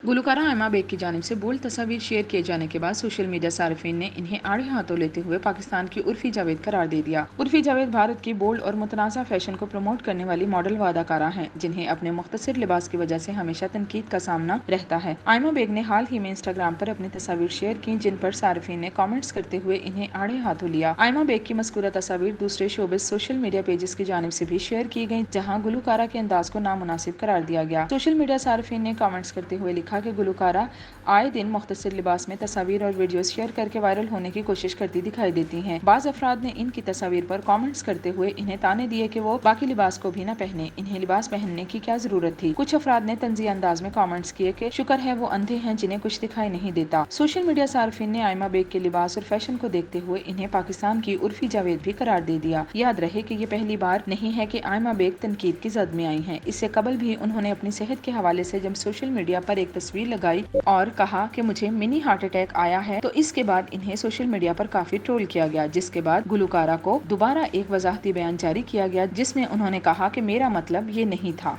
گلوکارہ آئمہ بیگ کی جانب سے بولڈ تصاویر شیئر کیے جانے کے بعد سوشل میڈیا صارفین نے انہیں آڑے ہاتھوں لیتے ہوئے پاکستان کی عرفی جاوید قرار دے دیا۔ عرفی جاوید بھارت کی بولڈ اور متنازع فیشن کو پروموٹ کرنے والی ماڈل و اداکارہ ہیں، جنہیں اپنے مختصر لباس کی وجہ سے ہمیشہ تنقید کا سامنا رہتا ہے۔ آئمہ بیگ نے حال ہی میں انسٹاگرام پر اپنی تصاویر شیئر کی، جن پر صارفین نے کامنٹس کرتے ہوئے انہیں آڑے ہاتھوں لیا۔ آئمہ بیگ کی مذکورہ تصاویر دوسرے شوبز سوشل میڈیا پیجز کی جانب سے بھی شیئر کی گئیں، جہاں گلوکارہ کے انداز کو نامناسب قرار دیا گیا۔ سوشل میڈیا صارفین نے کامنٹس کرتے ہوئے لکھا کہ گلوکارہ آئے دن مختصر لباس میں تصاویر اور ویڈیوز شیئر کر کے وائرل ہونے کی کوشش کرتی دکھائی دیتی ہیں۔ بعض افراد نے ان کی تصاویر پر کامنٹس کرتے ہوئے انہیں طعنے دیے کہ وہ باقی لباس کو بھی نہ پہنے، انہیں لباس پہننے کی کیا ضرورت تھی۔ کچھ افراد نے طنزیہ انداز میں کامنٹس کیے کہ شکر ہے وہ اندھے ہیں جنہیں کچھ دکھائی نہیں دیتا۔ سوشل میڈیا صارفین نے آئمہ بیگ کے لباس اور فیشن کو دیکھتے ہوئے انہیں پاکستان کی عرفی جاوید بھی قرار دے دیا۔ یاد رہے کہ یہ پہلی بار نہیں ہے کہ آئمہ بیگ تنقید کی زد میں آئی ہیں۔ اس سے قبل بھی انہوں نے اپنی صحت کے حوالے سے جب سوشل میڈیا پر ایک تصویر لگائی اور کہا کہ مجھے منی ہارٹ اٹیک آیا ہے، تو اس کے بعد انہیں سوشل میڈیا پر کافی ٹرول کیا گیا، جس کے بعد گلوکارہ کو دوبارہ ایک وضاحتی بیان جاری کیا گیا، جس میں انہوں نے کہا کہ میرا مطلب یہ نہیں تھا۔